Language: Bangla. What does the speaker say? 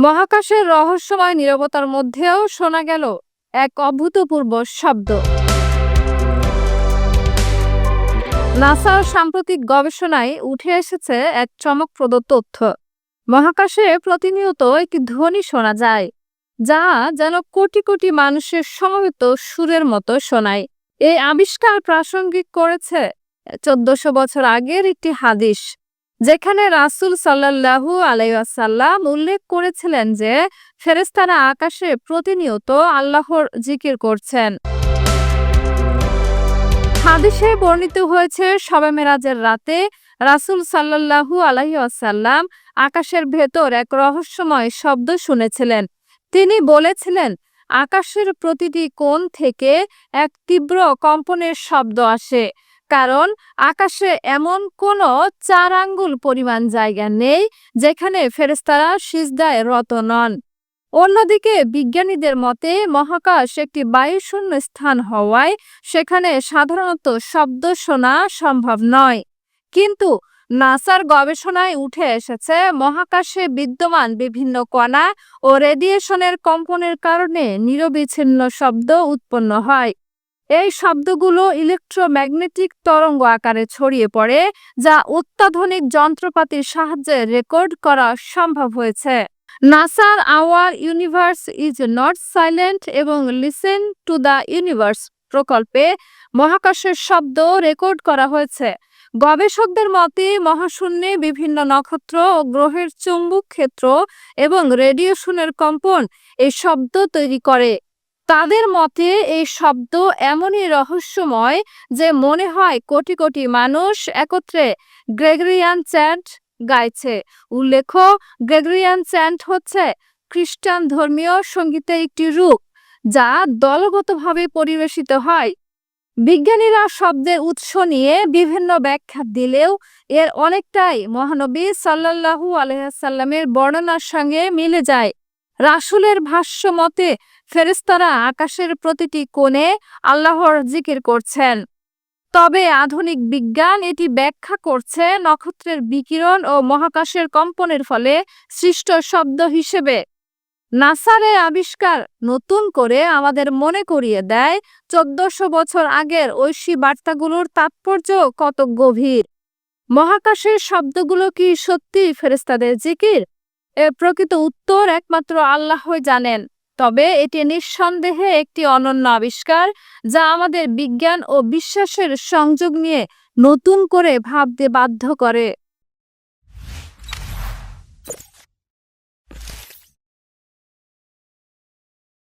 মহাকাশের রহস্যময় নীরবতার মধ্যেও শোনা গেল এক অভূতপূর্ব শব্দ। নাসার সাম্প্রতিক গবেষণায় উঠে এসেছে এক চমকপ্রদ তথ্য। মহাকাশে প্রতিনিয়ত একটি ধ্বনি শোনা যায়, যা যেন কোটি কোটি মানুষের সমবেত সুরের মতো শোনায়। এই আবিষ্কার প্রাসঙ্গিক করেছে 1400 বছর আগের একটি হাদিস, যেখানে রাসূল সাল্লাল্লাহু আলাইহি ওয়াসাল্লাম উল্লেখ করেছিলেন যে ফেরেশতারা আকাশে প্রতিনিয়ত আল্লাহর জিকির করছেন। হাদিসে বর্ণিত হয়েছে, শবে মেরাজের রাতে রাসূল সাল্লাল্লাহু আলাইহি ওয়াসাল্লাম আকাশের ভেতর এক রহস্যময় শব্দ শুনেছিলেন। তিনি বলেছিলেন, আকাশের প্রতিটি কোণ থেকে এক তীব্র কম্পনের শব্দ আসে, কারণ আকাশে এমন কোনো 4 আঙ্গুল পরিমাণ জায়গা নেই যেখানে ফেরেশতারা সিজদায় রত নন। অন্যদিকে বিজ্ঞানীদের মতে মহাকাশ একটি বায়ুশূন্য স্থান হওয়ায় সেখানে সাধারণত শব্দ শোনা সম্ভব নয়। কিন্তু নাসার গবেষণায় উঠে এসেছে, মহাকাশে বিদ্যমান বিভিন্ন কণা ও রেডিয়েশনের কম্পনের কারণে নিরবিচ্ছিন্ন শব্দ উৎপন্ন হয়। এই শব্দগুলো ইলেকট্রোম্যাগনেটিক তরঙ্গ আকারে ছড়িয়ে পড়ে, যা অত্যাধুনিক যন্ত্রপাতির সাহায্যে রেকর্ড করা সম্ভব হয়েছে। নাসার hour universe is not silent এবং লিসেন টু দ্য ইউনিভার্স প্রকল্পে মহাকাশের শব্দ রেকর্ড করা হয়েছে। গবেষকদের মতে মহাশূন্যে বিভিন্ন নক্ষত্র ও গ্রহের চৌম্বক ক্ষেত্র এবং রেডিয়েশনের কম্পন এই শব্দ তৈরি করে। তাদের মতে এই শব্দ এমনই রহস্যময় যে মনে হয় কোটি কোটি মানুষ একত্রে গ্রেগরিয়ান চ্যান্ট গাইছে। উল্লেখ্য, গ্রেগরিয়ান চ্যান্ট হচ্ছে খ্রিস্টান ধর্মীয় সঙ্গীতের একটি রূপ, যা দলগতভাবে পরিবেশিত হয়। বিজ্ঞানীরা শব্দের উৎস নিয়ে বিভিন্ন ব্যাখ্যা দিলেও এর অনেকটাই মহানবী সাল্লাল্লাহু আলাইহি ওয়াসাল্লামের বর্ণনার সঙ্গে মিলে যায়। রাসূলের ভাষ্য মতে ফেরেশতারা আকাশের প্রতিটি কোণে আল্লাহর জিকির করছেন। তবে আধুনিক বিজ্ঞান এটি ব্যাখ্যা করছে নক্ষত্রের বিকিরণ ও মহাকাশের কম্পনের ফলে সৃষ্ট শব্দ হিসেবে। নাসার এই আবিষ্কার নতুন করে আমাদের মনে করিয়ে দেয় 1400 বছর আগের ঐশী বার্তাগুলোর তাৎপর্য কত গভীর। মহাকাশের শব্দগুলো কি সত্যি ফেরেশতাদের জিকির? এর প্রকৃত উত্তর একমাত্র আল্লাহই জানেন। তবে এটি নিঃসন্দেহে একটি অনন্য আবিষ্কার, যা আমাদের বিজ্ঞান ও বিশ্বাসের সংযোগ নিয়ে নতুন করে ভাবতে বাধ্য করে।